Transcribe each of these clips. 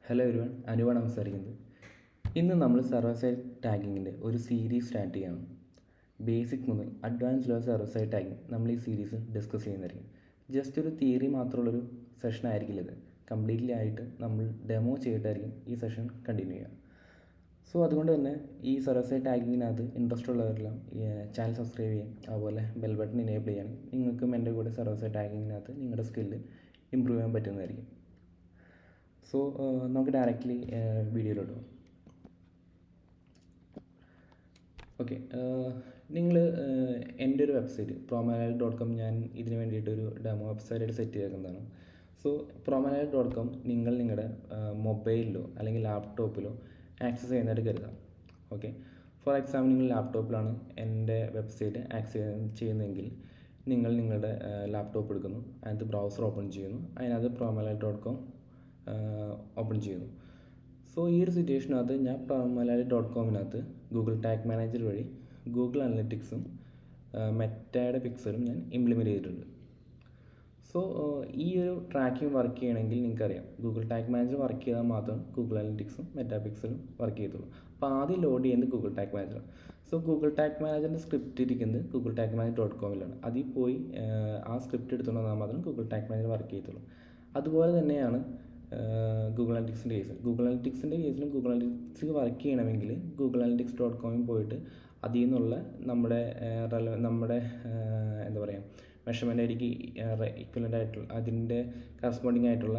Hello everyone, അനുവാണ് സംസാരിക്കുന്നത്. ഇന്ന് നമ്മൾ സർവർ സൈഡ് ടാഗിങ്ങിൻ്റെ ഒരു സീരീസ് സ്റ്റാർട്ട് ചെയ്യണം. ബേസിക് മുതൽ advance level server side tagging നമ്മൾ ഈ സീരീസ് ഡിസ്കസ് ചെയ്യുന്നതായിരിക്കും. ജസ്റ്റ് ഒരു തിയറി മാത്രമുള്ളൊരു സെഷൻ ആയിരിക്കില്ല ഇത്. കംപ്ലീറ്റ്ലി ആയിട്ട് നമ്മൾ ഡെമോ ചെയ്തിട്ടായിരിക്കും ഈ സെഷൻ കണ്ടിന്യൂ ചെയ്യുക. സോ അതുകൊണ്ട് തന്നെ ഈ സർവർ സൈഡ് ടാഗിങ്ങിനകത്ത് ഇൻട്രസ്റ്റ് ഉള്ളവരെല്ലാം ചാനൽ സബ്സ്ക്രൈബ് ചെയ്യും, അതുപോലെ ബെൽ ബട്ടൺ എനേബിൾ ചെയ്യണം. നിങ്ങൾക്കും എൻ്റെ കൂടെ സർവർ സൈഡ് ടാഗിങ്ങിനകത്ത് നിങ്ങളുടെ സ്കില്ല് ഇമ്പ്രൂവ് ചെയ്യാൻ പറ്റുന്നതായിരിക്കും. സോ നമുക്ക് ഡയറക്റ്റ്ലി വീഡിയോയിലോട്ട് പോകാം. ഓക്കെ, നിങ്ങൾ എൻ്റെ ഒരു വെബ്സൈറ്റ് promalal.com ഞാൻ ഇതിന് വേണ്ടിയിട്ടൊരു ഡെമോ വെബ്സൈറ്റായിട്ട് സെറ്റ് ചെയ്തേക്കുന്നതാണ്. സോ promalal.com നിങ്ങളുടെ മൊബൈലിലോ അല്ലെങ്കിൽ ലാപ്ടോപ്പിലോ ആക്സസ് ചെയ്യുന്നതായിട്ട് കരുതാം. ഓക്കെ, ഫോർ എക്സാമ്പിൾ നിങ്ങൾ ലാപ്ടോപ്പിലാണ് എൻ്റെ വെബ്സൈറ്റ് ആക്സസ് ചെയ്യുന്നതെങ്കിൽ നിങ്ങളുടെ ലാപ്ടോപ്പ് എടുക്കുന്നു, അതിനകത്ത് ബ്രൗസർ ഓപ്പൺ ചെയ്യുന്നു, അതിനകത്ത് promalal.com ഓപ്പൺ ചെയ്യുന്നു. സോ ഈ ഒരു സിറ്റുവേഷനകത്ത് ഞാൻ promalal.comനകത്ത് ഗൂഗിൾ ടാഗ് മാനേജർ വഴി ഗൂഗിൾ അനലിറ്റിക്സും മെറ്റയുടെ പിക്സലും ഞാൻ ഇംപ്ലിമെൻറ്റ് ചെയ്തിട്ടുണ്ട്. സോ ഈ ഒരു ട്രാക്കിംഗ് വർക്ക് ചെയ്യണമെങ്കിൽ നിങ്ങൾക്കറിയാം, ഗൂഗിൾ ടാഗ് മാനേജർ വർക്ക് ചെയ്താൽ മാത്രം ഗൂഗിൾ അനലിറ്റിക്സും മെറ്റാ പിക്സലും വർക്ക് ചെയ്തുള്ളൂ. അപ്പോൾ ആദ്യം ലോഡ് ചെയ്യുന്നത് ഗൂഗിൾ ടാഗ് മാനേജറാണ്. സോ ഗൂഗിൾ ടാഗ് മാനേജറിൻ്റെ സ്ക്രിപ്റ്റ് ഇരിക്കുന്നത് ഗൂഗിൾ ടാഗ് മാനേജർ.comലാണ്. അതിൽ പോയി ആ സ്ക്രിപ്റ്റ് എടുത്തുകൊണ്ട് വന്നാൽ മാത്രം ഗൂഗിൾ ടാഗ് മാനേജർ വർക്ക് ചെയ്തുള്ളൂ. അതുപോലെ തന്നെയാണ് ഗൂഗിൾ അനലിറ്റിക്സിൻ്റെ കേസ്. ഗൂഗിൾ അനലിറ്റിക്സിൻ്റെ കേസിലും ഗൂഗിൾ അനലിറ്റിക്സ് വർക്ക് ചെയ്യണമെങ്കിൽ ഗൂഗിൾ അനലിറ്റിക്സ്.comൽ പോയിട്ട് അതിൽ നിന്നുള്ള നമ്മുടെ എന്താ പറയുക, മെഷർമെൻ്റ് ഐഡിക്ക് ഇക്വലൻ്റ് ആയിട്ടുള്ള അതിൻ്റെ കറസ്പോണ്ടിങ് ആയിട്ടുള്ള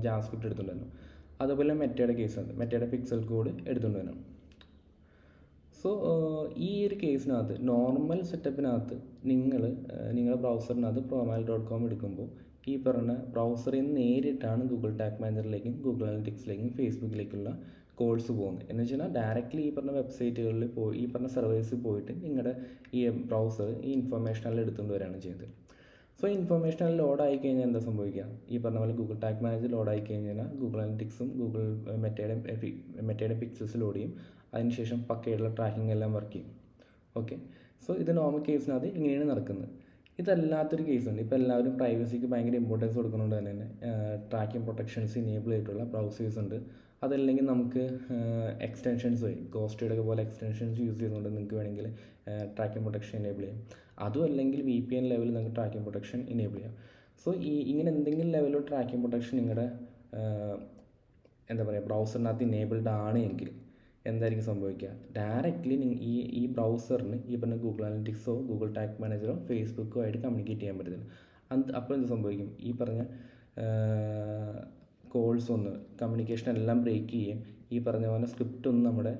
ജാവാസ്ക്രിപ്റ്റ് എടുത്തുകൊണ്ട് വരണം. അതുപോലെ മെറ്റയുടെ കേസാണ്, മെറ്റയുടെ പിക്സൽ കോഡ് എടുത്തുകൊണ്ട് വരണം. സോ ഈ ഒരു കേസിനകത്ത് നോർമൽ സെറ്റപ്പിനകത്ത് നിങ്ങളുടെ ബ്രൗസറിനകത്ത് promalal.com എടുക്കുമ്പോൾ ഈ പറഞ്ഞ ബ്രൗസറിൽ നിന്ന് നേരിട്ടാണ് ഗൂഗിൾ ടാഗ് മാനേജറിലേക്കും ഗൂഗിൾ അനലിറ്റിക്സിലേക്കും ഫേസ്ബുക്കിലേക്കുള്ള കോൾസ് പോകുന്നത്. എന്ന് വെച്ച് കഴിഞ്ഞാൽ ഡയറക്റ്റ്ലി ഈ പറഞ്ഞ വെബ്സൈറ്റുകളിൽ പോയി ഈ പറഞ്ഞ സർവീസിൽ പോയിട്ട് നിങ്ങളുടെ ഈ ബ്രൗസർ ഈ ഇൻഫർമേഷനെല്ലാം എടുത്തുകൊണ്ട് വരികയാണ് ചെയ്യുന്നത്. സോ ഇൻഫർമേഷൻ ലോഡ് ആയി കഴിഞ്ഞാൽ എന്താ സംഭവിക്കുക, ഈ പറഞ്ഞ പോലെ ഗൂഗിൾ ടാഗ് മാനേജർ ലോഡ് ആയി കഴിഞ്ഞാൽ ഗൂഗിൾ അനലിറ്റിക്സും ഗൂഗിൾ മെറ്റയുടെ പിക്സൽസ് ലോഡ് ചെയ്യും. അതിനുശേഷം പക്കയുള്ള ട്രാക്കിംഗ് എല്ലാം വർക്ക് ചെയ്യും. ഓക്കെ, സോ ഇത് നോർമൽ കേസിനകത്ത് ഇങ്ങനെയാണ് നടക്കുന്നത്. ഇതല്ലാത്തൊരു കേസുണ്ട്. ഇപ്പോൾ എല്ലാവരും പ്രൈവസിക്ക് ഭയങ്കര ഇമ്പോർട്ടൻസ് കൊടുക്കുന്നതുകൊണ്ട് തന്നെ ട്രാക്കിംഗ് പ്രൊട്ടക്ഷൻസ് ഇനേബിൾ ചെയ്തിട്ടുള്ള ബ്രൗസേഴ്സ് ഉണ്ട്. അതല്ലെങ്കിൽ നമുക്ക് എക്സ്റ്റൻഷൻസ് വഴി ഗോസ്റ്റയുടെ പോലെ എക്സ്റ്റൻഷൻസ് യൂസ് ചെയ്തുകൊണ്ട് നിങ്ങൾക്ക് വേണമെങ്കിൽ ട്രാക്കിംഗ് പ്രൊട്ടക്ഷൻ എനേബിൾ ചെയ്യാം. അതും അല്ലെങ്കിൽ VPN ലെവലിൽ നിങ്ങൾക്ക് ട്രാക്കിംഗ് പ്രൊട്ടക്ഷൻ എനേബിൾ ചെയ്യാം. സോ ഇങ്ങനെ എന്തെങ്കിലും ലെവലിൽ ട്രാക്കിംഗ് പ്രൊട്ടക്ഷൻ നിങ്ങളുടെ എന്താ പറയുക ബ്രൗസറിനകത്ത് ഇനേബിൾഡ് ആണ് എങ്കിൽ എന്തായിരിക്കും സംഭവിക്കുക, ഡയറക്റ്റ്ലി ഈ ബ്രൗസറിന് ഈ പറഞ്ഞ ഗൂഗിൾ അനലിറ്റിക്സോ ഗൂഗിൾ ടാഗ് മാനേജറോ ഫേസ്ബുക്കോ ആയിട്ട് കമ്മ്യൂണിക്കേറ്റ് ചെയ്യാൻ പറ്റത്തില്ല. അപ്പോൾ എന്ത് സംഭവിക്കും, ഈ പറഞ്ഞ കോൾസ് ഒന്ന് കമ്മ്യൂണിക്കേഷൻ എല്ലാം ബ്രേക്ക് ചെയ്യും. ഈ പറഞ്ഞ പോലെ സ്ക്രിപ്റ്റ് ഒന്നും നമ്മുടെ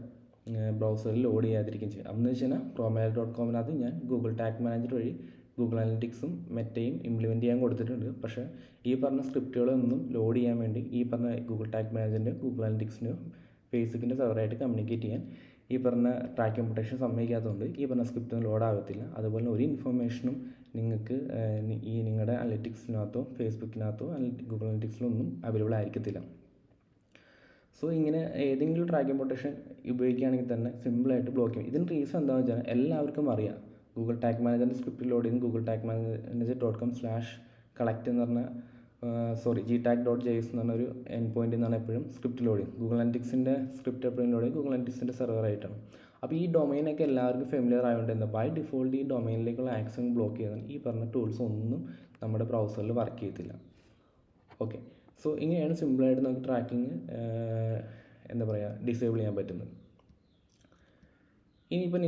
ബ്രൗസറിൽ ലോഡ് ചെയ്യാതിരിക്കുകയും ചെയ്യും. അതെന്ന് വെച്ച് കഴിഞ്ഞാൽ promalal.comനകത്ത് ഞാൻ ഗൂഗിൾ ടാഗ് മാനേജർ വഴി ഗൂഗിൾ അനലിറ്റിക്സും മെറ്റയും ഇംപ്ലിമെൻറ്റ് ചെയ്യാൻ കൊടുത്തിട്ടുണ്ട്. പക്ഷേ ഈ പറഞ്ഞ സ്ക്രിപ്റ്റുകളൊന്നും ലോഡ് ചെയ്യാൻ വേണ്ടി ഈ പറഞ്ഞ ഗൂഗിൾ ടാഗ് മാനേജറിൻ്റെയോ ഗൂഗിൾ അനലിറ്റിക്സിൻ്റെയോ ഫേസ്ബുക്കിൻ്റെ സെർവറായിട്ട് കമ്മ്യൂണിക്കേറ്റ് ചെയ്യാൻ ഈ പറഞ്ഞ ട്രാക്കിംഗ് പ്രൊട്ടക്ഷൻ സമ്മതിക്കാത്തതുകൊണ്ട് ഈ പറഞ്ഞ സ്ക്രിപ്റ്റൊന്നും ലോഡ് ആകത്തില്ല. അതുപോലെ ഒരു ഇൻഫർമേഷനും നിങ്ങൾക്ക് ഈ നിങ്ങളുടെ അനലിറ്റിക്സിനകത്തോ ഫേസ്ബുക്കിനകത്തോ ഗൂഗിൾ അനലിറ്റിക്സിലോ ഒന്നും അവൈലബിൾ ആയിരിക്കത്തില്ല. സോ ഇങ്ങനെ ഏതെങ്കിലും ട്രാക്കിംഗ് പ്രൊട്ടക്ഷൻ ഉപയോഗിക്കുകയാണെങ്കിൽ തന്നെ സിമ്പിളായിട്ട് ബ്ലോക്ക് ചെയ്യും. ഇതിന് റീസൺ എന്താണെന്ന് വെച്ചാൽ എല്ലാവർക്കും അറിയാം, ഗൂഗിൾ ടാഗ് മാനേജറിൻ്റെ സ്ക്രിപ്റ്റ് ലോഡ് ചെയ്യുന്ന ഗൂഗിൾ ടാഗ് മാനേജർ.com/collect എന്ന് പറഞ്ഞ gtag.js എന്ന് പറഞ്ഞൊരു എൻഡ് പോയിൻ്റിൽ നിന്നാണ് എപ്പോഴും സ്ക്രിപ്റ്റ് ലോഡ് ചെയ്യും. ഗൂഗിൾ അനലിറ്റിക്സിൻ്റെ സ്ക്രിപ്റ്റ് എപ്പോഴും ലോഡ് ചെയ്യും ഗൂഗിൾ അനലിറ്റിക്സിൻ്റെ സെർവറായിട്ടാണ്. അപ്പോൾ ഈ ഡൊമൈനൊക്കെ എല്ലാവർക്കും ഫെമിലിയർ ആയതുകൊണ്ട് എന്താ ബൈ ഡിഫോൾട്ട് ഈ ഡൊമൈനിലേക്കുള്ള ആക്സസ് ബ്ലോക്ക് ചെയ്താൽ ഈ പറഞ്ഞ ടൂൾസ് ഒന്നും നമ്മുടെ ബ്രൗസറിൽ വർക്ക് ചെയ്യത്തില്ല. ഓക്കെ, സോ ഇങ്ങനെയാണ് സിമ്പിളായിട്ട് നമുക്ക് ട്രാക്കിങ് എന്താ പറയുക ഡിസേബിൾ ചെയ്യാൻ പറ്റുന്നത്. ഇനിയിപ്പോൾ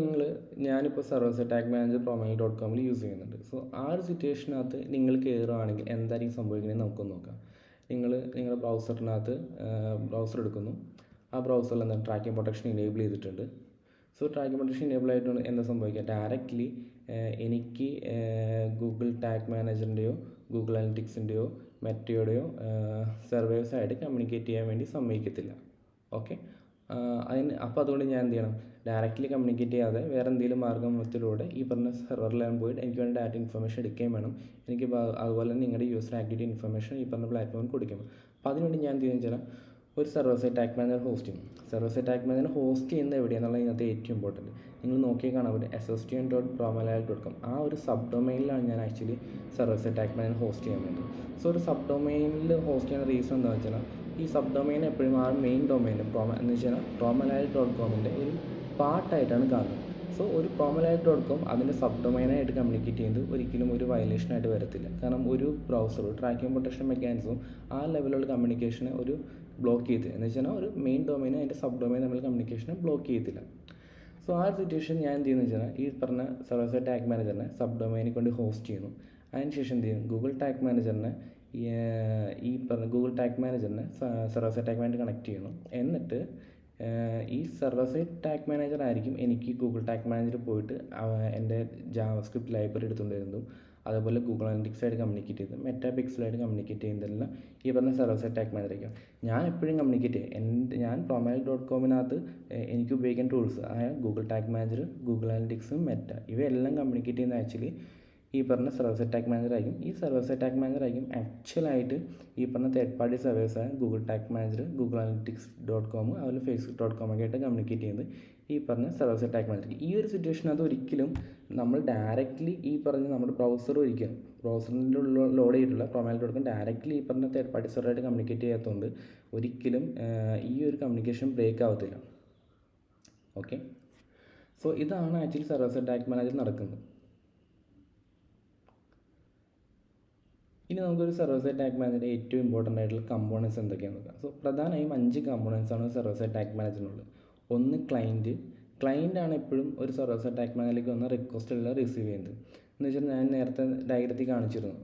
ഞാനിപ്പോൾ സർവർ സൈഡ് ടാഗ് മാനേജർ promalal.comൽ യൂസ് ചെയ്യുന്നുണ്ട്. സോ ആ ഒരു സിറ്റുവേഷനകത്ത് നിങ്ങൾ കയറുകയാണെങ്കിൽ എന്തായിരിക്കും സംഭവിക്കുന്നത് നമുക്കൊന്ന് നോക്കാം. നിങ്ങളുടെ ബ്രൗസറിനകത്ത് ബ്രൗസർ എടുക്കുന്നു, ആ ബ്രൗസറിൽ എന്താ ട്രാക്കിംഗ് പ്രൊട്ടക്ഷൻ ഇനേബിൾ ചെയ്തിട്ടുണ്ട്. സോ ട്രാക്കിംഗ് പ്രൊട്ടക്ഷൻ ഇനേബിൾ ആയിട്ടാണ് എന്താ സംഭവിക്കുക, ഡയറക്റ്റ്ലി എനിക്ക് ഗൂഗിൾ ടാഗ് മാനേജറിൻ്റെയോ ഗൂഗിൾ അനലിറ്റിക്സിൻ്റെയോ മെറ്റയുടെയോ സെർവേഴ്സായിട്ട് കമ്മ്യൂണിക്കേറ്റ് ചെയ്യാൻ വേണ്ടി സമ്മതിക്കത്തില്ല. ഓക്കെ, അപ്പോൾ അതുകൊണ്ട് ഞാൻ എന്ത് ചെയ്യണം, ഡയറക്റ്റ്ലി കമ്മ്യൂണിക്കേറ്റ് ചെയ്യാതെ വേറെ എന്തെങ്കിലും മാർഗ്ഗത്തിലൂടെ ഈ പറഞ്ഞ സെർവറിലെല്ലാം പോയിട്ട് എനിക്ക് വേണ്ട ഡാറ്റ ഇൻഫർമേഷൻ എടുക്കുകയും വേണം. എനിക്ക് അതുപോലെ തന്നെ നിങ്ങളുടെ യൂസർ ആക്ടിവിറ്റി ഇൻഫർമേഷൻ ഈ പറഞ്ഞ പ്ലാറ്റ്ഫോമിൽ കൊടുക്കണം. അപ്പോൾ അതിനുവേണ്ടി ഞാൻ എന്ത് ചെയ്യുന്നത് വെച്ചാൽ ഒരു server side tag manager host ചെയ്യും. Server side tag manager host ചെയ്യുന്നത് എവിടെയാണെന്നുള്ള ഇതിനകത്ത് ഏറ്റവും ഇമ്പോർട്ടൻറ്റ്. നിങ്ങൾ നോക്കിയാൽ കാണാൻ പറ്റും sstion.promalal.com ആ ഒരു സബ് ഡൊമൈനിലാണ് ഞാൻ actually server side tag manager host ചെയ്യാൻ വേണ്ടി. സോ ഒരു സബ് ഡൊമൈനിൽ ഹോസ്റ്റ് ചെയ്യുന്ന റീസൺ എന്താണെന്ന് വെച്ചാൽ ഈ സബ് ഡൊമൈൻ എപ്പോഴും ആ മെയിൻ ഡൊമൈൻ എന്ന് വെച്ചാൽ promalive.comൻ്റെ ഒരു പാർട്ടായിട്ടാണ് കാണുന്നത്. സോ ഒരു promalive.com അതിൻ്റെ സബ് ഡൊമൈനായിട്ട് കമ്മ്യൂണിക്കേറ്റ് ചെയ്യുന്നത് ഒരിക്കലും ഒരു വയലേഷനായിട്ട് വരത്തില്ല. കാരണം ഒരു ബ്രൗസർ ട്രാക്കിംഗ് പ്രൊട്ടക്ഷൻ മെക്കാനിസവും ആ ലെവലുള്ള കമ്മ്യൂണിക്കേഷനെ ഒരു ബ്ലോക്ക് ചെയ്ത് എന്ന് വെച്ചാൽ ഒരു മെയിൻ ഡൊമൈനും അതിൻ്റെ സബ് ഡൊമൈൻ തമ്മിൽ കമ്മ്യൂണിക്കേഷനെ ബ്ലോക്ക് ചെയ്യത്തില്ല. സോ ആ ഒരു സിറ്റുവേഷൻ ഞാൻ എന്ത് ചെയ്യുന്നു വെച്ചാൽ ഈ പറഞ്ഞ സർവർ സൈഡ് ടാഗ് മാനേജറിനെ സബ് ഡൊമൈനിൽ കൊണ്ട് ഹോസ്റ്റ് ചെയ്യുന്നു. അതിനുശേഷം എന്ത് ചെയ്യും, ഗൂഗിൾ ടാഗ് മാനേജറിനെ ഈ പറഞ്ഞ ഗൂഗിൾ ടാഗ് മാനേജറിനെ server side tag manager connect ചെയ്യുന്നു. എന്നിട്ട് ഈ സർവർ സൈഡ് ടാഗ് മാനേജർ ആയിരിക്കും എനിക്ക് ഗൂഗിൾ ടാഗ് മാനേജർ പോയിട്ട് എൻ്റെ ജാവാസ്ക്രിപ്റ്റ് ലൈബ്രറി എടുത്തുകൊണ്ട് വരുന്നതും അതുപോലെ ഗൂഗിൾ അനലിറ്റിക്സ് ആയിട്ട് കമ്മ്യൂണിക്കേറ്റ് ചെയ്ത് മെറ്റാ പിക്സലായിട്ട് കമ്മ്യൂണിക്കേറ്റ് ചെയ്യുന്നതെല്ലാം ഈ പറഞ്ഞ സർവർ സൈഡ് ടാഗ് മാനേജർ ആയിരിക്കും. ഞാൻ എപ്പോഴും കമ്മ്യൂണിക്കേറ്റ് ചെയ്യും ഞാൻ promalive.comനകത്ത് എനിക്ക് ഉപയോഗിക്കുന്ന ടൂൾസ് ആയ ഗൂഗിൾ ടാഗ് മാനേജർ, ഗൂഗിൾ അനലിറ്റിക്സും മെറ്റ ഇവയെല്ലാം കമ്മ്യൂണിക്കേറ്റ് ചെയ്യുന്ന ആക്ച്വലി ഈ പറഞ്ഞ സർവർ സൈഡ് ടാഗ് മാനേജർ ആയിരിക്കും. ഈ സർവർ സൈഡ് ടാഗ് മാനേജർ ആയിരിക്കും ആക്ച്വലായിട്ട് ഈ പറഞ്ഞ തേർഡ് പാർട്ടി സർവേഴ്സായ ഗൂഗിൾ ടാഗ് മാനേജർ, ഗൂഗിൾ അനലിറ്റിക്സ്.com അതുപോലെ facebook.com ഒക്കെ ആയിട്ട് കമ്മ്യൂണിക്കേറ്റ് ചെയ്യുന്നത് ഈ പറഞ്ഞ സർവർ സൈഡ് ടാഗ് മാനേജർ. ഈ ഒരു സിറ്റുവേഷനകത്ത് ഒരിക്കലും നമ്മൾ ഡയറക്റ്റ്ലി ഈ പറഞ്ഞ നമ്മുടെ ബ്രൗസർ ഒരിക്കലും ബ്രൗസറിൻ്റെ ലോഡ് ചെയ്തിട്ടുള്ള promalive.com ഡയറക്റ്റ്ലി ഈ പറഞ്ഞ തേർഡ് പാർട്ടി സർവറായിട്ട് കമ്മ്യൂണിക്കേറ്റ് ചെയ്യാത്തതുകൊണ്ട് ഒരിക്കലും ഈ ഒരു കമ്മ്യൂണിക്കേഷൻ ബ്രേക്ക് ആവത്തില്ല. ഓക്കെ, സോ ഇതാണ് actually server side tag manager നടക്കുന്നത്. ഇനി നമുക്കൊരു സർവർ സൈഡ് ടാഗ് മാനേജറിൻ്റെ ഏറ്റവും ഇമ്പോർട്ടൻ്റ് ആയിട്ടുള്ള കമ്പോണൻസ് എന്തൊക്കെയാണെന്ന് നോക്കാം. സോ പ്രധാനമായും 5 കമ്പോണൻസ് ആണ് സർവർ സൈഡ് ടാഗ് മാനേജറിനുള്ളത്. ഒന്ന് ക്ലയൻറ്റ് ആണ് എപ്പോഴും ഒരു സർവർ സൈഡ് ടാഗ് മാനേജറിലേക്ക് വന്ന റിക്വസ്റ്റുകൾ റിസീവ് ചെയ്യുന്നത്. എന്ന് വെച്ചാൽ ഞാൻ നേരത്തെ ഡയഗ്രത്തിൽ കാണിച്ചിരുന്നു,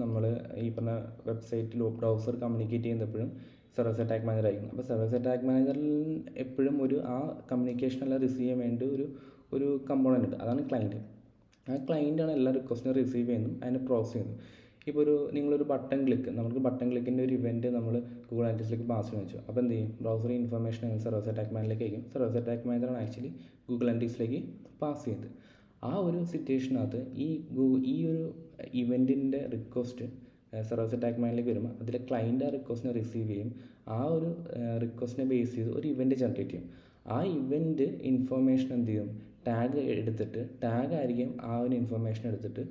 നമ്മൾ ഈ പറഞ്ഞ വെബ്സൈറ്റിൽ ബ്രൗസർ കമ്മ്യൂണിക്കേറ്റ് ചെയ്യുന്നപ്പോഴും സർവർ സൈഡ് ടാഗ് മാനേജർ ആയിരിക്കും. അപ്പോൾ സർവർ സൈഡ് ടാഗ് മാനേജറിൽ എപ്പോഴും ആ കമ്മ്യൂണിക്കേഷനെല്ലാം റിസീവ് ചെയ്യാൻ വേണ്ടി ഒരു കമ്പോണൻ്റ് ഉണ്ട്, അതാണ് ക്ലയൻറ്റ്. ആ ക്ലയൻറ്റാണ് എല്ലാ റിക്വസ്റ്റിനും റിസീവ് ചെയ്യുന്നതും അതിനെ പ്രോസസ് ചെയ്യുന്നതും. ഇപ്പോൾ നിങ്ങളൊരു ബട്ടൺ ക്ലിക്ക്, നമുക്ക് ബട്ടൺ ക്ലിക്കിൻ്റെ ഒരു ഇവൻറ്റ് നമ്മൾ ഗൂഗിൾ അനലിറ്റിക്സിലേക്ക് പാസ് ചെയ്യാൻ വെച്ചു. അപ്പോൾ എന്ത് ചെയ്യും, browser information server side tag മാനേജറിലേക്ക് ആയിരിക്കും. സർവർ സൈഡ് ടാഗ് മാനേജറാണ് ആക്ച്വലി ഗൂഗിൾ അനലിറ്റിക്സിലേക്ക് പാസ് ചെയ്യുന്നത്. ആ ഒരു സിറ്റുവേഷനകത്ത് ഈ ഒരു ഇവൻറ്റിൻ്റെ റിക്വസ്റ്റ് സർവർ സൈഡ് ടാഗ് മാനേജറിലേക്ക് വരുമ്പോൾ അതിലെ ക്ലയൻറ്റ് ആ റിക്വസ്റ്റിനെ റിസീവ് ചെയ്യും. ആ ഒരു റിക്വസ്റ്റിനെ ബേസ് ചെയ്ത് ഒരു ഇവൻറ്റ് ജനറേറ്റ് ചെയ്യും. ആ ഇവൻറ്റ് ഇൻഫർമേഷൻ എന്ത് ചെയ്യും, ടാഗ് എടുത്തിട്ട് ടാഗായിരിക്കും ആ ഒരു ഇൻഫർമേഷൻ എടുത്തിട്ട്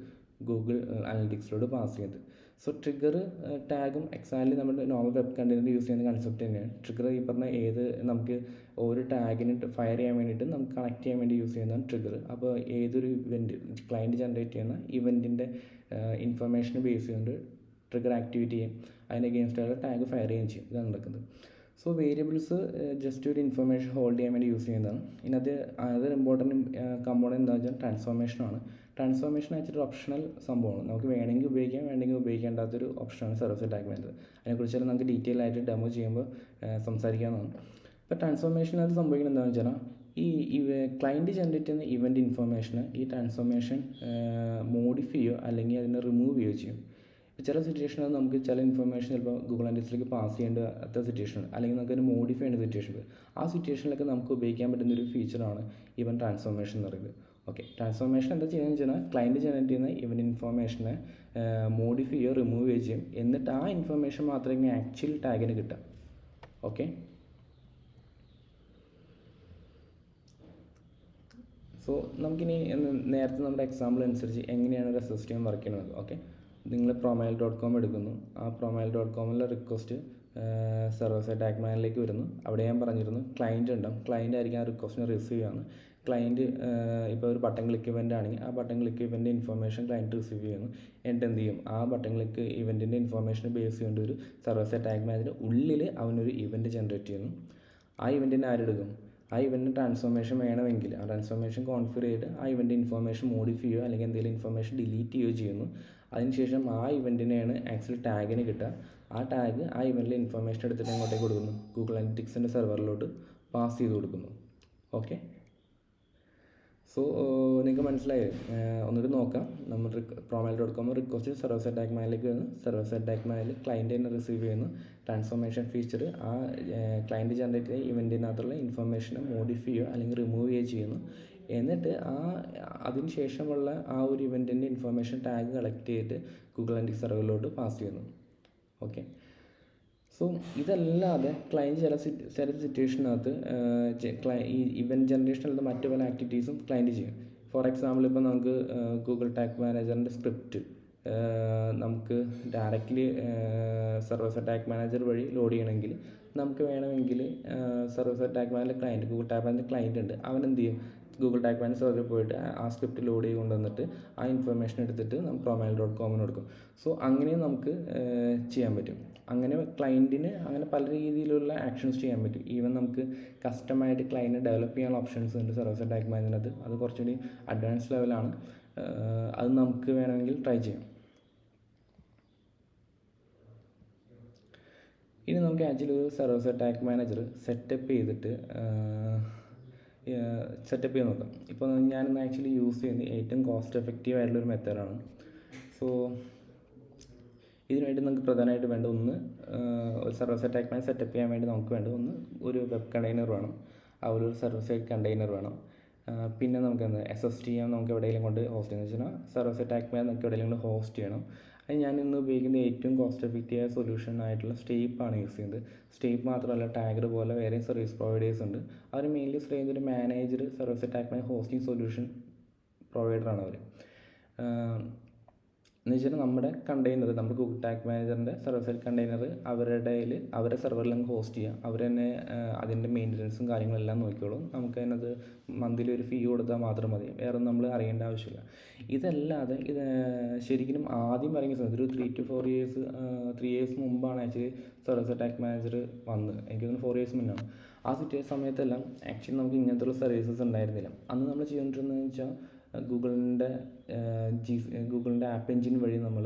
ഗൂഗിൾ അനലിറ്റിക്സിലോട്ട് പാസ് ചെയ്യുന്നത്. സോ ട്രിഗർ ടാഗും എക്സാക്ട്ലി നമ്മുടെ നോർമൽ വെബ് കണ്ടെയ്നർ യൂസ് ചെയ്യുന്ന കൺസെപ്റ്റ് തന്നെയാണ്. ട്രിഗർ ഈ പറഞ്ഞ നമുക്ക് ഒരു ടാഗിന് ഫയർ ചെയ്യാൻ വേണ്ടിയിട്ട് നമുക്ക് കണക്ട് ചെയ്യാൻ വേണ്ടി യൂസ് ചെയ്യുന്നതാണ് ട്രിഗർ. അപ്പോൾ ഏതൊരു ഇവൻറ്റ് ക്ലയൻറ്റ് ജനറേറ്റ് ചെയ്യുന്ന ഇവൻറ്റിൻ്റെ ഇൻഫർമേഷൻ ബേസ് ചെയ്തുകൊണ്ട് ട്രിഗർ ആക്ടിവേറ്റ് ചെയ്യും, അതിൻ്റെ അഗെയിൻസ്റ്റായിട്ട് ടാഗ് ഫയർ ചെയ്യുകയും ചെയ്യും. ഇതാണ് നടക്കുന്നത്. സോ വേരിയബിൾസ് ജസ്റ്റ് ഒരു ഇൻഫർമേഷൻ ഹോൾഡ് ചെയ്യാൻ വേണ്ടി യൂസ് ചെയ്യുന്നതാണ്. ഇതിനകത്ത് അതൊരു ഇമ്പോർട്ടൻറ്റ് കമ്പോണൻറ്റ് എന്താണെന്ന് വെച്ചാൽ ട്രാൻസ്ഫോർമേഷനാണ്. ട്രാൻസ്ഫോർമേഷൻ ആക്ച്വലി ഓപ്ഷണൽ സംഭവമാണ്, നമുക്ക് വേണമെങ്കിൽ ഉപയോഗിക്കാം, വേണമെങ്കിൽ ഉപയോഗിക്കേണ്ടാത്തൊരു ഓപ്ഷനാണ് സർവർ സൈഡ് ടാഗ് മാനേജർ. അതിനെക്കുറിച്ചെല്ലാം നമുക്ക് ഡീറ്റെയിൽ ആയിട്ട് ഡെമോ ചെയ്യുമ്പോൾ സംസാരിക്കാവുന്നതാണ്. ഇപ്പോൾ ട്രാൻസ്ഫോർമേഷനകത്ത് സംഭവിക്കുന്നത് എന്താണെന്ന് വെച്ചാൽ ഈ ക്ലയൻറ്റ് ജനറേറ്റ് ചെയ്യുന്ന ഇവൻറ്റ് ഇൻഫർമേഷന് ഈ ട്രാൻസ്ഫോർമേഷൻ മോഡിഫൈ ചെയ്യുകയോ അല്ലെങ്കിൽ അതിനെ റിമൂവ് ചെയ്യുകയോ ചെയ്യും. ചില സിറ്റുവേഷനിൽ നമുക്ക് ചില ഇൻഫർമേഷൻ ചിലപ്പോൾ ഗൂഗിൾ അനലിറ്റിക്സിലേക്ക് പാസ് ചെയ്യേണ്ട സിറ്റുവേഷൻ ഉണ്ട്, അല്ലെങ്കിൽ നമുക്ക് അതിന് മോഡിഫൈ ചെയ്യേണ്ട സിറ്റുവേഷൻ ഉണ്ട്. ആ സിറ്റുവേഷനിലൊക്കെ നമുക്ക് ഉപയോഗിക്കാൻ പറ്റുന്നൊരു ഫീച്ചറാണ് ഈവൻ ട്രാൻസ്ഫോർമേഷൻ എന്ന് പറയുന്നത്. ഓക്കെ, ട്രാൻസ്ഫോർമേഷൻ എന്താ ചെയ്യുന്നത് വെച്ചാൽ ക്ലയൻറ്റ് ജനറേറ്റ് ചെയ്യുന്ന ഇവൻ ഇൻഫർമേഷനെ മോഡിഫൈ ചെയ്യുകയോ റിമൂവ് ചെയ്യുകയോ ചെയ്യും. എന്നിട്ട് ആ ഇൻഫർമേഷൻ മാത്രമേ ആക്ച്വൽ ടാഗിന് കിട്ടുക. ഓക്കെ, സോ നമുക്കിനി നേരത്തെ നമ്മുടെ എക്സാമ്പിൾ അനുസരിച്ച് എങ്ങനെയാണ് ഒരു സിസ്റ്റം വർക്ക് ചെയ്യുന്നത്. ഓക്കെ, നിങ്ങൾ promalive.com എടുക്കുന്നു, ആ promalive.comലെ റിക്വസ്റ്റ് സർവർ സൈഡ് ടാഗ് മാനേജറിലേക്ക് വരുന്നു. അവിടെ ഞാൻ പറഞ്ഞിരുന്നു ക്ലയൻറ്റ് ഉണ്ടാവും, ക്ലയൻറ്റ് ആയിരിക്കും ആ റിക്വസ്റ്റിനെ റിസീവ് ചെയ്യുന്നത്. ക്ലയൻറ്റ് ഇപ്പോൾ ഒരു ബട്ടൺ ക്ലിക്ക് ഇവൻ്റ് ആണെങ്കിൽ ആ button click event information client receive ചെയ്യുന്നു. എന്നിട്ട് എന്ത് ചെയ്യും, ആ ബട്ടൺ ക്ലിക്ക് ഇവൻറ്റിൻ്റെ ഇൻഫർമേഷൻ ബേസ് ചെയ്യേണ്ട ഒരു സർവർ സൈഡ് ടാഗ് മാനേജർ ഉള്ളിൽ അവനൊരു ഇവൻറ്റ് ജനറേറ്റ് ചെയ്യുന്നു. ആ ഇവൻറ്റിനെ ആരെടുക്കും, ആ ഇവൻറ്റിന് ട്രാൻസ്ഫോർമേഷൻ വേണമെങ്കിൽ ആ ട്രാൻസ്ഫോർമേഷൻ കോൺഫിഗർ ചെയ്ത് ആ ഇവൻറ്റ് ഇൻഫർമേഷൻ മോഡിഫൈ ചെയ്യുകയോ അല്ലെങ്കിൽ എന്തെങ്കിലും ഇൻഫർമേഷൻ ഡിലീറ്റ് ചെയ്യുകയോ ചെയ്യുന്നു. അതിനുശേഷം ആ ഇവൻറ്റിനെയാണ് ആക്ച്വലി ടാഗിന് കിട്ടുക. ആ ടാഗ് ആ ഇവൻറ്റിലെ ഇൻഫർമേഷൻ എടുത്തിട്ട് അങ്ങോട്ടേക്ക് കൊടുക്കുന്നു, ഗൂഗിൾ അനലിറ്റിക്സിൻ്റെ സെർവറിലോട്ട് പാസ് ചെയ്ത് കൊടുക്കുന്നു. ഓക്കെ, സോ നിങ്ങൾക്ക് മനസ്സിലായി. ഒന്നുകൂടി നോക്കാം. നമ്മൾ promalive.com request server side tag മാനേജറിലേക്ക് വരുന്നു. Server side tag manager client തന്നെ റിസീവ് ചെയ്യുന്നു. ട്രാൻസ്ഫോർമേഷൻ ഫീച്ചർ ആ ക്ലയൻറ്റ് ജനറേറ്റ് ചെയ്ത ഇവൻറ്റിനകത്തുള്ള ഇൻഫർമേഷനെ മോഡിഫൈ ചെയ്യുക അല്ലെങ്കിൽ റിമൂവ് ചെയ്യുകയോ ചെയ്യുന്നു. എന്നിട്ട് അതിന് ശേഷമുള്ള ആ ഒരു ഇവൻറ്റിൻ്റെ ഇൻഫർമേഷൻ ടാഗ് കളക്ട് ചെയ്തിട്ട് ഗൂഗിൾ അനലിറ്റിക്സ് സെർവറിലോട്ട് പാസ് ചെയ്യുന്നു. ഓക്കെ, സോ ഇതല്ലാതെ ക്ലയൻറ്റ് ചില സിറ്റുവേഷനകത്ത് ഈ ഇവൻറ്റ് ജനറേഷനിലുള്ള മറ്റു പല ആക്ടിവിറ്റീസും ക്ലയൻറ്റ് ചെയ്യും. ഫോർ എക്സാമ്പിൾ ഇപ്പോൾ നമുക്ക് ഗൂഗിൾ ടാഗ് മാനേജറിൻ്റെ സ്ക്രിപ്റ്റ് നമുക്ക് ഡയറക്റ്റ്ലി സർവീസ് അറ്റാക്ക് മാനേജർ വഴി ലോഡ് ചെയ്യണമെങ്കിൽ നമുക്ക് വേണമെങ്കിൽ service attack manager client Google tag manager client ഉണ്ട്, അവൻ എന്ത് ചെയ്യും, ഗൂഗിൾ ടാഗ് മാനേജർ സെർവറിൽ പോയിട്ട് ആ സ്ക്രിപ്റ്റ് ലോഡ് ചെയ്ത് കൊണ്ടുവന്നിട്ട് ആ ഇൻഫർമേഷൻ എടുത്തിട്ട് നമുക്ക് promail.comന് കൊടുക്കും. സോ അങ്ങനെയും നമുക്ക് ചെയ്യാൻ പറ്റും. അങ്ങനെ ക്ലയൻറ്റിന് അങ്ങനെ പല രീതിയിലുള്ള ആക്ഷൻസ് ചെയ്യാൻ പറ്റും. ഈവൻ നമുക്ക് കസ്റ്റമായിട്ട് ക്ലയൻറ്റ് ഡെവലപ്പ് ചെയ്യാനുള്ള ഓപ്ഷൻസ് ഉണ്ട് സർവീസ് അറ്റാക്ക് മാനേജറിനകത്ത്. അത് കുറച്ചുകൂടി അഡ്വാൻസ് ലെവലാണ്. അത് നമുക്ക് വേണമെങ്കിൽ ട്രൈ ചെയ്യാം. ഇനി നമുക്ക് ആക്ച്വലി ഒരു സർവീസ് അറ്റാക്ക് മാനേജർ സെറ്റപ്പ് ചെയ്ത് നോക്കാം. ഇപ്പോൾ ഞാനിന്ന് ആക്ച്വലി യൂസ് ചെയ്യുന്നത് ഏറ്റവും കോസ്റ്റ് എഫക്റ്റീവ് ആയിട്ടുള്ളൊരു മെത്തേഡാണ്. സോ ഇതിനുവേണ്ടി നമുക്ക് പ്രധാനമായിട്ട് വേണ്ട ഒന്ന്, ഒരു സർവീസ് അറ്റാക്ക് മാനേജർ സെറ്റപ്പ് ചെയ്യാൻ വേണ്ടി നമുക്ക് വേണ്ട ഒന്ന് ഒരു വെബ് കണ്ടെയ്നർ വേണം, ഒരു സർവീസ് സൈഡ് കണ്ടെയ്നർ വേണം. പിന്നെ നമുക്ക് SSTM നമുക്ക് എവിടെയെങ്കിലും കൊണ്ട് ഹോസ്റ്റ് ചെയ്യുന്നത് വെച്ചാൽ സർവീസ് അറ്റാക്ക് മാനേജർ നമുക്ക് എവിടെയെങ്കിലും കൊണ്ട് ഹോസ്റ്റ് ചെയ്യണം. അത് ഞാൻ ഇന്ന് ഉപയോഗിക്കുന്ന ഏറ്റവും കോസ്റ്റ് എഫക്റ്റീവായ സൊല്യൂഷൻ ആയിട്ടുള്ള സ്റ്റേപ്പാണ് യൂസ് ചെയ്യുന്നത്. സ്റ്റേപ്പ് മാത്രമല്ല, ടാഗർ പോലെ വേറെയും സർവീസ് പ്രൊവൈഡേഴ്സ് ഉണ്ട്. അവർ മെയിൻലി ചെയ്യുന്ന ഒരു manager service attack manager hosting solution പ്രൊവൈഡറാണ് അവർ. എന്ന് വെച്ചാൽ നമ്മുടെ കണ്ടെയ്നർ, നമ്മുടെ ഗൂഗിൾ ടാഗ് മാനേജറിൻ്റെ സർവീസ് സൈഡ് കണ്ടെയ്നർ അവരുടെ സെർവറിലങ്ങ് ഹോസ്റ്റ് ചെയ്യാം. അവർ തന്നെ അതിൻ്റെ മെയിൻ്റനൻസും കാര്യങ്ങളെല്ലാം നോക്കിക്കോളും. നമുക്ക് അതിനകത്ത് മന്ത്ലി ഒരു ഫീ കൊടുത്താൽ മാത്രം മതി, വേറെ ഒന്നും നമ്മൾ അറിയേണ്ട ആവശ്യമില്ല. ഇതല്ലാതെ ശരിക്കും ആദ്യം പറയുന്ന സമയത്ത് ഒരു 3 to 4 years 3 years മുമ്പാണ് ആക്ച്വലി സർവീസ് അറ്റാക്ക് മാനേജർ വന്നത്. എനിക്ക് തോന്നുന്നു 4 years മുന്നാണ്. ആ സമയത്തെല്ലാം ആക്ച്വലി നമുക്ക് ഇങ്ങനത്തുള്ള സർവീസസ് ഉണ്ടായിരുന്നില്ല. അന്ന് നമ്മൾ ചെയ്തുകൊണ്ടിരുന്നതെന്ന് വെച്ചാൽ ഗൂഗിളിൻ്റെ ആപ്പ് എഞ്ചിൻ വഴി നമ്മൾ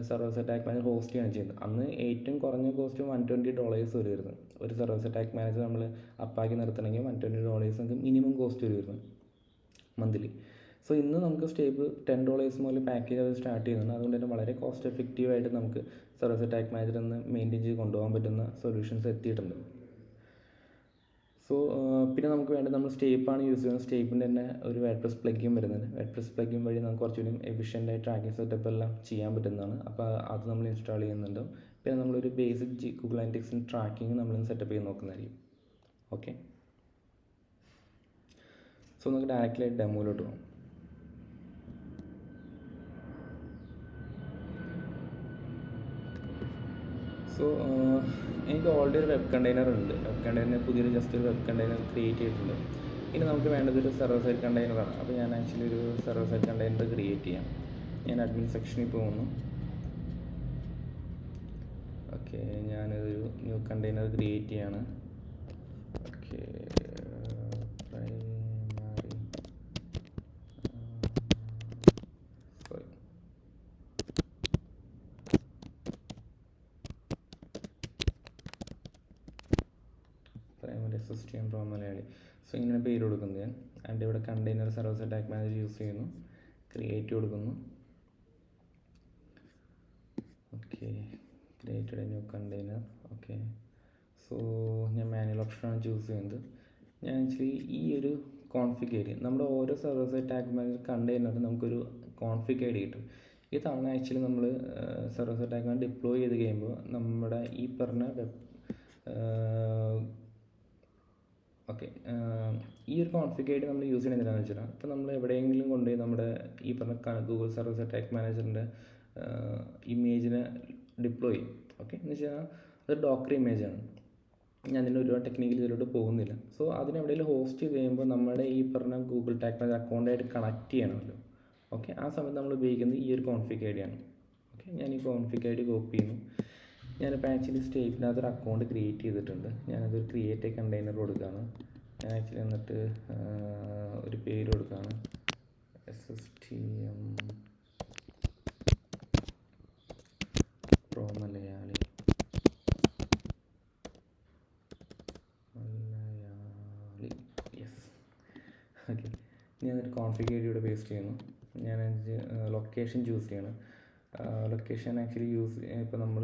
സർവീസ് അറ്റാക്ക് മാനേജർ ഹോസ്റ്റ് ചെയ്യാണ് ചെയ്യുന്നത്. അന്ന് ഏറ്റവും കുറഞ്ഞ കോസ്റ്റ് $120 വരുമായിരുന്നു. ഒരു സർവീസ് അറ്റാക്ക് മാനേജർ നമ്മൾ അപ്പാക്കി നിർത്തണമെങ്കിൽ $120 നമുക്ക് മിനിമം കോസ്റ്റ് വരുമായിരുന്നു മന്ത്ലി. സോ ഇന്ന് നമുക്ക് സ്റ്റേപ്പ് $10 മുതൽ പാക്കേജ് അത് സ്റ്റാർട്ട് ചെയ്യുന്നുണ്ട്. അതുകൊണ്ട് തന്നെ വളരെ കോസ്റ്റ് എഫക്റ്റീവായിട്ട് നമുക്ക് സർവീസ് അറ്റാക്ക് മാനേജർ ഒന്ന് മെയിൻറ്റെയിൻ ചെയ്ത് കൊണ്ടുപോകാൻ പറ്റുന്ന സൊല്യൂഷൻസ് എത്തിയിട്ടുണ്ട്. സോ പിന്നെ നമുക്ക് വേണ്ടത് നമ്മൾ സ്റ്റേപ്പാണ് യൂസ് ചെയ്യുന്നത്. സ്റ്റേപ്പിൻ്റെ തന്നെ ഒരു വേഡ്പ്രസ് പ്ലഗിൻ വരുന്നുണ്ട്. വേഡ്പ്രസ് പ്ലഗിൻ വഴി നമുക്ക് കുറച്ചുകൂടി എഫിഷ്യൻ്റായി ട്രാക്കിംഗ് സെറ്റപ്പ് എല്ലാം ചെയ്യാൻ പറ്റുന്നതാണ്. അപ്പോൾ അത് നമ്മൾ ഇൻസ്റ്റാൾ ചെയ്യുന്നുണ്ട്. പിന്നെ നമ്മളൊരു ബേസിക് ഗൂഗിൾ അനലിറ്റിക്സിൻ്റെ ട്രാക്കിംഗ് നമ്മൾ സെറ്റപ്പ് ചെയ്ത് നോക്കുന്നതായിരിക്കും. ഓക്കെ, സോ നമുക്ക് ഡയറക്റ്റ്ലി ഡെമോയിലോട്ട് പോകാം. സോ എനിക്ക് ഓൾറെഡി ഒരു വെബ് കണ്ടെയ്നർ ഉണ്ട്. വെബ് കണ്ടെയ്നറിന് പുതിയൊരു ജസ്റ്റ് ഒരു വെബ് കണ്ടെയ്നർ ക്രിയേറ്റ് ചെയ്തിട്ടുണ്ട്. ഇനി നമുക്ക് വേണ്ടത് ഒരു സെർവർ സൈഡ് കണ്ടെയ്നറാണ്. അപ്പോൾ ഞാൻ ആക്ച്വലി ഒരു സെർവർ സൈഡ് കണ്ടെയ്നർ ക്രിയേറ്റ് ചെയ്യാം. ഞാൻ അഡ്മിൻ സെക്ഷനിൽ പോകുന്നു. ഓക്കെ, ഞാനൊരു ന്യൂ കണ്ടെയ്നർ ക്രിയേറ്റ് ചെയ്യാണ്. Okay, SSTM Pro Malayali. So ഇങ്ങനെ പേര് കൊടുക്കുന്നത് ഞാൻ. അതിൻ്റെ ഇവിടെ container service attack manager use ചെയ്യുന്നു. ക്രിയേറ്റ് കൊടുക്കുന്നു. Okay, created new container. Okay, so ഞാൻ മാനുവൽ ഓപ്ഷനാണ് ചൂസ് ചെയ്യുന്നത്. ഞാൻ ആക്ച്വലി ഈ ഒരു കോൺഫിഗ് ഐ ഡി, നമ്മുടെ ഓരോ സർവീസ് അറ്റാക്ക് മാനേജർ കണ്ടെയ്നർ നമുക്കൊരു കോൺഫിഗ് ഐ ഡി കിട്ടും. ഇതാണ് ആക്ച്വലി നമ്മൾ സർവീസ് അറ്റാക്ക് മാനേജർ ഡിപ്ലോയ് ചെയ്ത് കഴിയുമ്പോൾ നമ്മുടെ ഈ പറഞ്ഞ ഓക്കെ, ഈ ഒരു കോൺഫിഗ് ഐ ഡി നമ്മൾ യൂസ് ചെയ്യുന്നത് എന്താണെന്ന് വെച്ചാൽ, ഇപ്പോൾ നമ്മൾ എവിടെയെങ്കിലും കൊണ്ടുപോയി നമ്മുടെ ഈ പറഞ്ഞ ഗൂഗിൾ സർവീസ് അറ്റാക്ക് മാനേജറിൻ്റെ ഇമേജിനെ ഡിപ്ലോയ് ചെയ്യും. ഓക്കെ, എന്ന് വെച്ചാൽ അത് ഡോക്കർ ഇമേജാണ്. ഞാൻ ഇതിൻ്റെ ഒരുപാട് ടെക്നിക്കലി ഇതിലോട്ട് പോകുന്നില്ല. സോ അതിനെവിടെയെങ്കിലും ഹോസ്റ്റ് ചെയ്ത് കഴിയുമ്പോൾ നമ്മുടെ ഈ പറഞ്ഞ ഗൂഗിൾ ടാഗ് മാനേജർ അക്കൗണ്ടായിട്ട് കണക്ട് ചെയ്യണമല്ലോ. ഓക്കെ, ആ സമയത്ത് നമ്മൾ ഉപയോഗിക്കുന്നത് ഈ ഒരു കോൺഫിഗ് ഐ ഡിയാണ്. ഓക്കെ, ഞാൻ ഈ കോൺഫിഗ് ഐ ഡി കോപ്പി ചെയ്യുന്നു. ഞാനിപ്പോൾ ആക്ച്വലി സ്റ്റേറ്റിനകത്തൊരു അക്കൗണ്ട് ക്രിയേറ്റ് ചെയ്തിട്ടുണ്ട്. ഞാനതൊരു ക്രിയേറ്റ് എ കണ്ടെയ്നർ കൊടുക്കുകയാണ്. ഞാൻ ആക്ച്വലി എന്നിട്ട് ഒരു പേര് കൊടുക്കുകയാണ്, SSTM Pro Malayali. Yes, okay. ഞാനൊരു കോൺഫിഗ് ഐ ഡിയുടെ പേസ്റ്റ് ചെയ്യുന്നു. ഞാൻ ലൊക്കേഷൻ ചൂസ് ചെയ്യണം. ലൊക്കേഷൻ ആക്ച്വലി ഇപ്പോൾ നമ്മൾ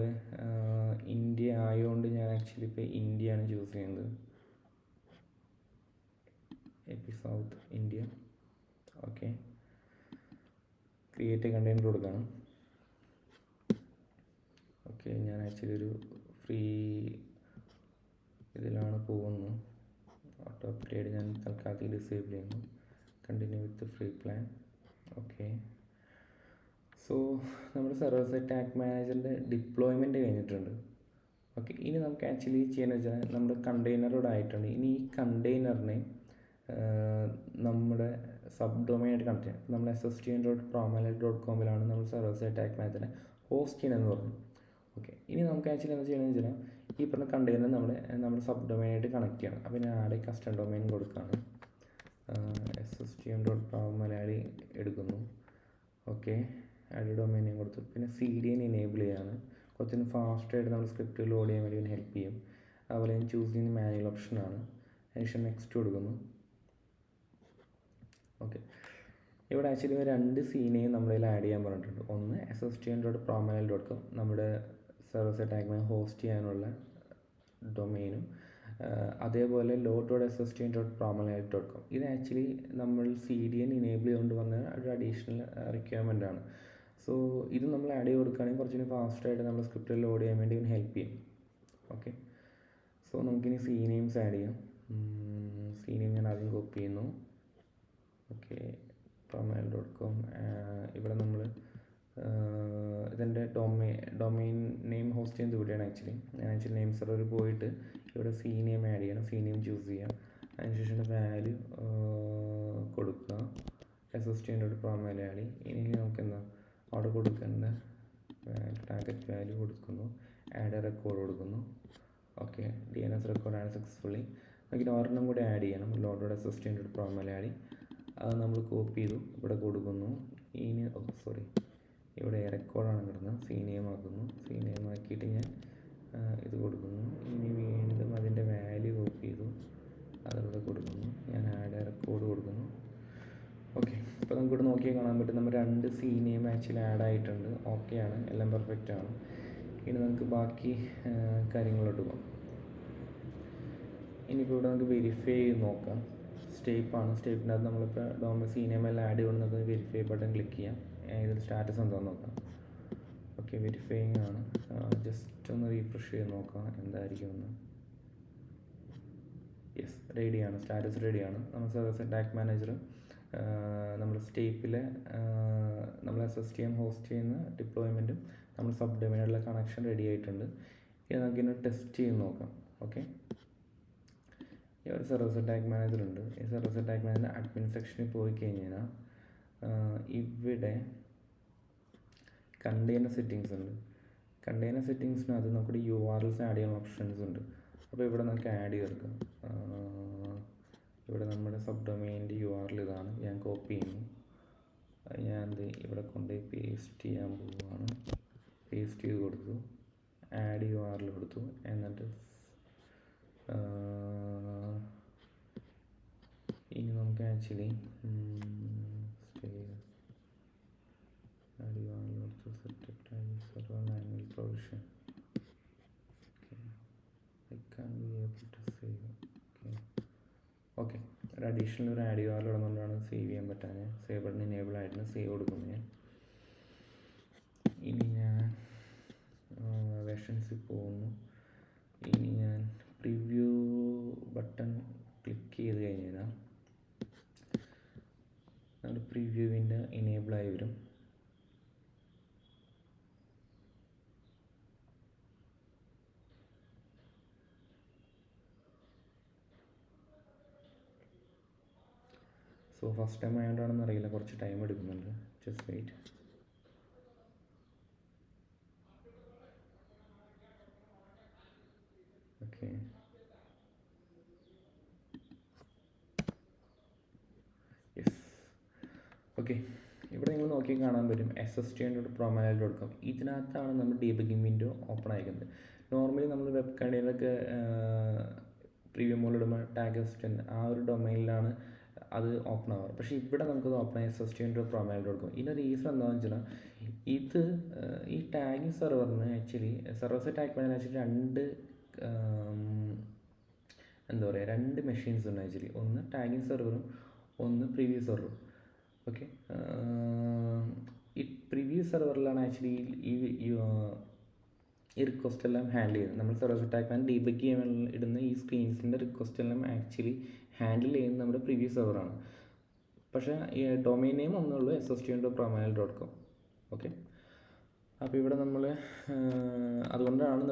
ഇന്ത്യ ആയതുകൊണ്ട് ഞാൻ ആക്ച്വലി ഇപ്പോൾ ഇന്ത്യയാണ് ചൂസ് ചെയ്യുന്നത്. South India. Okay, create container കൊടുക്കണം. ഓക്കെ, ഞാൻ ആക്ച്വലി ഒരു ഫ്രീ ഇതിലാണ് പോകുന്നത്. ഓട്ടോ അപ്ഗ്രേഡ് ഞാൻ തൽക്കാലത്തേക്ക് ഡിസേബിൾ ചെയ്യുന്നു. കണ്ടിന്യൂ വിത്ത് ഫ്രീ പ്ലാൻ. ഓക്കെ, സോ നമ്മുടെ സെർവർ സൈഡ് ടാഗ് മാനേജറിൻ്റെ ഡിപ്ലോയ്മെൻറ്റ് കഴിഞ്ഞിട്ടുണ്ട്. ഓക്കെ, ഇനി നമുക്ക് ആക്ച്വലി ചെയ്യാന്ന് വെച്ചാൽ നമ്മുടെ കണ്ടെയ്നറോട് ആയിട്ടുണ്ട്. ഇനി ഈ കണ്ടെയ്നറിനെ നമ്മുടെ സബ് ഡൊമൈനായിട്ട് കണക്ട് ചെയ്യാം. നമ്മൾ SSTN.promalite.com നമ്മൾ സെർവർ സൈഡ് ടാഗ് മാനേജറിനെ ഹോസ്റ്റ് ചെയ്യണമെന്ന് പറഞ്ഞു. ഓക്കെ, ഇനി നമുക്ക് ആക്ച്വലി എന്താ ചെയ്യണമെന്ന് വെച്ചാൽ ഈ പറഞ്ഞ കണ്ടെയ്നർ നമ്മുടെ സബ് ഡൊമൈനായിട്ട് കണക്ട് ചെയ്യണം. അപ്പോൾ ഞാൻ ആടെ കസ്റ്റം ഡൊമൈൻ കൊടുക്കുകയാണ്. SSTN.promalite എടുക്കുന്നു. ഓക്കെ, ആഡ് ഡൊമൈൻ നെയിം കൊടുത്തു. പിന്നെ CDN എനേബിൾ ചെയ്യാണ്. കുറച്ചും ഫാസ്റ്റായിട്ട് നമ്മൾ സ്ക്രിപ്റ്റ് ലോഡ് ചെയ്യാൻ വേണ്ടി ഹെൽപ്പ് ചെയ്യും. അതുപോലെ ഞാൻ ചൂസ് ചെയ്യുന്ന മാനുവൽ ഓപ്ഷനാണ്. അതിനുശേഷം നെക്സ്റ്റ് കൊടുക്കുന്നു. ഓക്കെ, ഇവിടെ ആക്ച്വലി 2 സീനെയും നമ്മളിൽ ആഡ് ചെയ്യാൻ പറഞ്ഞിട്ടുണ്ട്. ഒന്ന് SSTN.promalite.com നമ്മുടെ server side tag manager host ചെയ്യാനുള്ള ഡൊമൈനും, അതേപോലെ load.ssstn.promalite.com ഇത് ആക്ച്വലി നമ്മൾ CDN ഇനേബിൾ ചെയ്തുകൊണ്ട് വന്ന ഒരു അഡീഷണൽ റിക്വയർമെൻ്റ് ആണ്. സോ ഇത് നമ്മൾ ആഡ് ചെയ്ത് കൊടുക്കുകയാണെങ്കിൽ കുറച്ചുകൂടി ഫാസ്റ്റായിട്ട് നമ്മൾ സ്ക്രിപ്റ്റ് ലോഡ് ചെയ്യാൻ വേണ്ടി ഹെൽപ്പ് ചെയ്യും. ഓക്കെ, സോ നമുക്കിനി CNAMES ആഡ് ചെയ്യാം. CNAME ഞാൻ ആദ്യം കോപ്പി ചെയ്യുന്നു. ഓക്കെ, promalite.com ഇവിടെ നമ്മൾ ഇതിൻ്റെ ഡൊമൈൻ നെയിം ഹോസ്റ്റ് ചെയ്യുന്നത് ഇവിടെയാണ്. ഞാൻ ആക്ച്വലി നെയിം സെർവർ പോയിട്ട് ഇവിടെ CNAME ആഡ് ചെയ്യണം. CNAME ചൂസ് ചെയ്യാം. അതിനുശേഷം വാല്യൂ കൊടുക്കുക. SSTN.promalite. ഇനി നമുക്ക് എന്താ അവിടെ കൊടുക്കേണ്ട ടാർഗറ്റ് വാല്യൂ കൊടുക്കുന്നു. ആഡ് റെക്കോർഡ് കൊടുക്കുന്നു. Okay, DNS record add successfully. നമുക്ക് ഒരെണ്ണം കൂടി ആഡ് ചെയ്യണം. load.ssstn.promalite. അത് നമ്മൾ കോപ്പി ചെയ്തു ഇവിടെ കൊടുക്കുന്നു. ഇനി ഇവിടെ റെക്കോർഡാണ് കിടന്നത്. CNAME ആക്കുന്നു. CNAME ആക്കിയിട്ട് ഞാൻ ഇത് കൊടുക്കുന്നു. ഇനി വീണ്ടും അതിൻ്റെ വാല്യൂ കോപ്പി ചെയ്തു അതിവിടെ കൊടുക്കുന്നു. ഞാൻ ആഡ് റെക്കോർഡ് കൊടുക്കുന്നു. ഓക്കെ, ഇപ്പോൾ നമുക്കിവിടെ നോക്കിയാൽ കാണാൻ പറ്റും നമ്മൾ 2 CNAME ആക്ച്വലി ആഡ് ആയിട്ടുണ്ട്. ഓക്കെയാണ്, എല്ലാം പെർഫെക്റ്റ് ആണ്. ഇനി നമുക്ക് ബാക്കി കാര്യങ്ങളോട്ട് പോകാം. ഇനിയിപ്പോൾ ഇവിടെ നമുക്ക് വെരിഫൈ ചെയ്ത് നോക്കാം. സ്റ്റേപ്പാണ്. സ്റ്റേപ്പിനകത്ത് നമ്മളിപ്പോൾ CNAME എല്ലാം ആഡ് ചെയ്യുന്നത് വെരിഫൈ ബട്ടൺ ക്ലിക്ക് ചെയ്യാം. ഇതിൽ സ്റ്റാറ്റസ് എന്താണെന്ന് നോക്കാം. ഓക്കെ, വെരിഫൈയിങ് ആണ്. ജസ്റ്റ് ഒന്ന് റീഫ്രഷ് ചെയ്ത് നോക്കാം എന്തായിരിക്കുമെന്ന്. യെസ്, റെഡിയാണ്. സ്റ്റാറ്റസ് റെഡിയാണ്. നമ്മൾ സെർവർ സൈഡ് ടാഗ് മാനേജർ നമ്മൾ സ്റ്റേപ്പിലെ നമ്മൾ SSTN ഹോസ്റ്റ് ചെയ്യുന്ന ഡിപ്ലോയ്മെൻറ്റും നമ്മൾ സബ് ഡൊമൈനുള്ള കണക്ഷൻ റെഡി ആയിട്ടുണ്ട്. ഇത് നമുക്കിന്ന് ടെസ്റ്റ് ചെയ്ത് നോക്കാം. ഓക്കെ, ഈ ഒരു സെർവർ സൈഡ് ടാഗ് മാനേജർ ഉണ്ട്. ഈ server side tag manager admin സെക്ഷനിൽ പോയി കഴിഞ്ഞാൽ ഇവിടെ കണ്ടെയ്നർ സെറ്റിങ്സ് ഉണ്ട്. കണ്ടെയ്നർ സെറ്റിങ്സിനകത്ത് നമുക്ക് URLs ആഡ് ചെയ്യാൻ ഓപ്ഷൻസ് ഉണ്ട്. അപ്പോൾ ഇവിടെ നമുക്ക് ആഡ് ചെയ്തെടുക്കാം. ഇവിടെ നമ്മുടെ സബ് ഡൊമൈനിൻ്റെ URL ഇതാണ്. ഞാൻ കോപ്പി ചെയ്യുന്നു. ഞാൻ ഇവിടെ കൊണ്ടുപോയി പേസ്റ്റ് ചെയ്യാൻ പോവുകയാണ്. പേസ്റ്റ് ചെയ്ത് കൊടുത്തു. ആഡ് URL കൊടുത്തു. എന്നിട്ട് ഇനി നമുക്ക് ആക്ച്വലി add URL കൊടുത്തു. Setup tag server manual provision. I can't be able to save. Okay, ഒരു അഡീഷണൽ ഒരു ആഡ് URL ഇടുന്നതുകൊണ്ടാണ് സേവ് ചെയ്യാൻ പറ്റാൻ. സേവ് ബട്ടൺ എനേബിൾ ആയിട്ടുണ്ട്. സേവ് കൊടുക്കുന്നു ഞാൻ. ഇനി ഞാൻ വെർഷൻസിൽ പോകുന്നു. ഇനി ഞാൻ പ്രിവ്യൂ ബട്ടൺ ക്ലിക്ക് ചെയ്ത് കഴിഞ്ഞാൽ നമ്മുടെ പ്രിവ്യൂവിൻ്റെ എനേബിളായി വരും. സോ ഫസ്റ്റ് ടൈം ആയതുകൊണ്ടാണെന്ന് അറിയില്ല, കുറച്ച് ടൈം എടുക്കുന്നുണ്ട്. Just wait. Okay, yes. Okay, ഇവിടെ നിങ്ങൾ നോക്കി കാണാൻ പറ്റും SSTN.promalite.com. ഇതിനകത്താണ് നമ്മൾ ഡീബഗിങ് വിൻഡോ ഓപ്പൺ ആയിരിക്കുന്നത്. നോർമലി നമ്മൾ വെബ് കണ്ടെയ്നറൊക്കെ പ്രീവിയം മോഡിൽ ഇടുമ്പോൾ ടാഗ് SSTN ആ ഒരു ഡൊമൈനിലാണ് അത് ഓപ്പൺ ആവാറ്. പക്ഷേ ഇവിടെ നമുക്കത് ഓപ്പൺ ആയി SSTN.promalite.com. ഇതിൻ്റെ റീസൺ എന്താണെന്ന് വെച്ചാൽ ഇത് ഈ ടാഗിങ് സെർവറിന് actually server side tag manager actually രണ്ട് മെഷീൻസ് ഉണ്ട് ആക്ച്വലി. ഒന്ന് ടാഗിങ് സെർവറും ഒന്ന് പ്രിവ്യൂ സെർവറും. ഓക്കെ, ഈ പ്രിവ്യൂ സെർവറിലാണ് ആക്ച്വലി ഈ റിക്വസ്റ്റ് എല്ലാം ഹാൻഡിൽ ചെയ്യുന്നത്. നമ്മൾ server side tag manager debug ചെയ്യാൻ ഇടുന്ന ഈ സ്ക്രീൻസിൻ്റെ റിക്വസ്റ്റ് എല്ലാം ആക്ച്വലി ഹാൻഡിൽ ചെയ്യുന്നത് നമ്മുടെ പ്രിവ്യൂ സെർവറാണ്. പക്ഷേ ഈ ഡൊമൈൻ നെയിം ഒന്നുള്ളൂ SSTN.promalite.com. ഓക്കെ. അപ്പോൾ ഇവിടെ നമ്മൾ അതുകൊണ്ടാണ്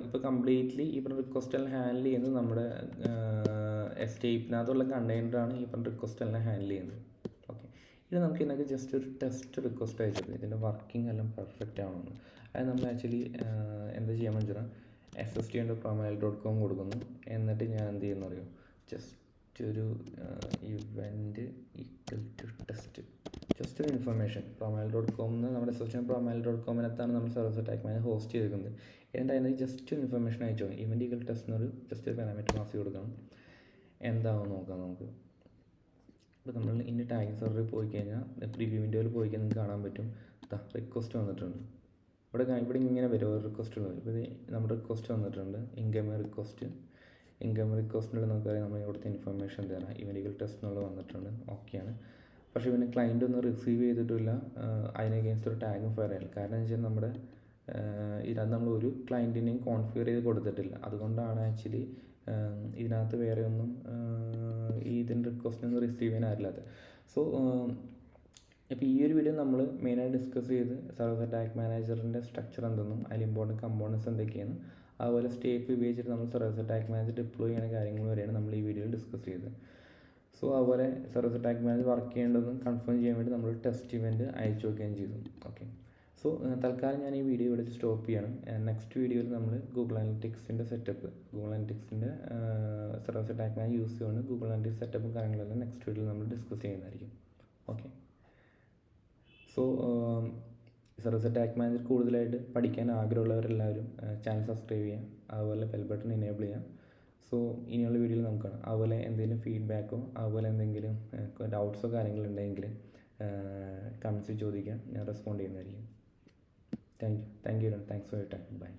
ഇപ്പോൾ കംപ്ലീറ്റ്ലി ഇവിടെ റിക്വസ്റ്റ് എല്ലാം ഹാൻഡിൽ ചെയ്യുന്നത് നമ്മുടെ എസ്റ്റേറ്റിനകത്തുള്ള കണ്ടെയ്നറാണ് ഈ പറഞ്ഞ റിക്വസ്റ്റ് എല്ലാം ഹാൻഡിൽ ചെയ്യുന്നത്. ഓക്കെ. ഇനി നമുക്ക് ഇതിനൊക്കെ ജസ്റ്റ് ഒരു ടെസ്റ്റ് റിക്വസ്റ്റ് അയച്ചത് ഇതിൻ്റെ വർക്കിംഗ് എല്ലാം പെർഫെക്റ്റ് ആണെന്ന്. അത് നമ്മൾ ആക്ച്വലി എന്താ ചെയ്യാൻ വെച്ചാൽ SST_promail.com കൊടുക്കുന്നു. എന്നിട്ട് ഞാൻ എന്ത് ചെയ്യുന്നു അറിയോ, ജസ്റ്റ് ഒരു event equal to test, just ഒരു ഇൻഫർമേഷൻ promail.com നമ്മുടെ SST_promail.com-നകത്താണ് നമ്മൾ സർവീസ് അറ്റാക്ക് മാനേജർ ഹോസ്റ്റ് ചെയ്തിരിക്കുന്നത്. എന്നിട്ട് അതിന് ജസ്റ്റ് ഒരു ഇൻഫർമേഷൻ അയച്ചോ, ഇവൻറ്റ് ഈക്വൽ ടെസ്റ്റ് എന്നൊരു ജസ്റ്റ് ഒരു പാരാമീറ്റർ പാസ് കൊടുക്കണം. എന്താണെന്ന് നോക്കാം നമുക്ക്. ഇപ്പോൾ നമ്മൾ ഇനി ടാഗിങ് സെർവറിൽ പോയി കഴിഞ്ഞാൽ പ്രിവ്യൂ വിൻഡോയിൽ പോയി കഴിഞ്ഞാൽ നിങ്ങൾക്ക് കാണാൻ പറ്റും റിക്വസ്റ്റ് വന്നിട്ടുണ്ട്. ഇവിടെ ഇങ്ങനെ വരും ഒരു റിക്വസ്റ്റ് ഉള്ളത്. ഇപ്പോൾ ഇത് നമ്മുടെ റിക്വസ്റ്റ് വന്നിട്ടുണ്ട്, ഇൻകമിങ് റിക്വസ്റ്റിനുള്ള നമുക്കറിയാം നമ്മൾ ഇവിടുത്തെ ഇൻഫർമേഷൻ തരാം. ഇവൻറ്റ് ഈക്വൽ ടെസ്റ്റ് എന്നുള്ളത് വന്നിട്ടുണ്ട്, ഓക്കെയാണ്. പക്ഷേ ഇവന് ക്ലയൻറ്റ് ഒന്നും റിസീവ് ചെയ്തിട്ടില്ല, അതിന് അഗെയിൻസ്റ്റ് ഒരു ടാഗും ഫയർ ചെയ്യില്ല. കാരണം എന്ന് വെച്ചാൽ നമ്മുടെ ഇതിനകത്ത് നമ്മൾ ഒരു ക്ലയൻറ്റിനെയും കോൺഫിഗർ ചെയ്ത് കൊടുത്തിട്ടില്ല. അതുകൊണ്ടാണ് ആക്ച്വലി ഇതിനകത്ത് വേറെ ഒന്നും ഇതിൻ്റെ റിക്വസ്റ്റിനൊന്നും റിസീവ് ചെയ്യാനായില്ലാത്തത്. സോ ഇപ്പോൾ ഈ ഒരു വീഡിയോ നമ്മൾ മെയിനായിട്ട് ഡിസ്കസ് ചെയ്ത് സർവീസ് അറ്റാക്ക് മാനേജറിൻ്റെ സ്ട്രക്ചർ എന്തെന്നും അതിൽ ഇമ്പോർട്ടൻറ്റ് കമ്പോണൻസ് എന്തൊക്കെയാണ്, അതുപോലെ സ്റ്റേപ്പ് ഉപയോഗിച്ചിട്ട് നമ്മൾ സർവീസ് അറ്റാക്ക് മാനേജർ ഡിപ്ലോയ് ചെയ്യുന്ന കാര്യങ്ങൾ വരെയാണ് നമ്മൾ ഈ വീഡിയോയിൽ ഡിസ്കസ് ചെയ്തത്. സോ അതുപോലെ സർവീസ് അറ്റാക്ക് മാനേജർ വർക്ക് ചെയ്യേണ്ടതെന്ന് കൺഫേം ചെയ്യാൻ വേണ്ടി നമ്മൾ ടെസ്റ്റ് ഇവൻറ്റ് അയച്ചു നോക്കുകയും ചെയ്തു. ഓക്കെ. സോ തൽക്കാലം ഞാൻ ഈ വീഡിയോ ഇവിടെ സ്റ്റോപ്പ് ചെയ്യണം. നെക്സ്റ്റ് വീഡിയോയിൽ നമ്മൾ ഗൂഗിൾ അനലിറ്റിക്സിൻ്റെ setup, service attack manager use ചെയ്യുകൊണ്ട് ഗൂഗിൾ അനലിറ്റിക്സ് സെറ്റപ്പും കാര്യങ്ങളെല്ലാം നെക്സ്റ്റ് വീഡിയോയിൽ നമ്മൾ ഡിസ്കസ് ചെയ്യുന്നതായിരിക്കും. Okay. So service attack manager കൂടുതലായിട്ട് പഠിക്കാൻ ആഗ്രഹമുള്ളവരെല്ലാവരും ചാനൽ സബ്സ്ക്രൈബ് ചെയ്യാം, അതുപോലെ ബെൽ ബട്ടൺ എനേബിൾ ചെയ്യാം. സോ ഇനിയുള്ള വീഡിയോയിൽ നമുക്ക് കാണാം. അതുപോലെ എന്തെങ്കിലും ഫീഡ്ബാക്കോ അതുപോലെ എന്തെങ്കിലും ഡൗട്ട്സോ കാര്യങ്ങളുണ്ടെങ്കിൽ കമൻസിൽ ചോദിക്കാം, ഞാൻ റെസ്പോണ്ട് ചെയ്യുന്നതായിരിക്കും. Thank you. Thanks for your time. By.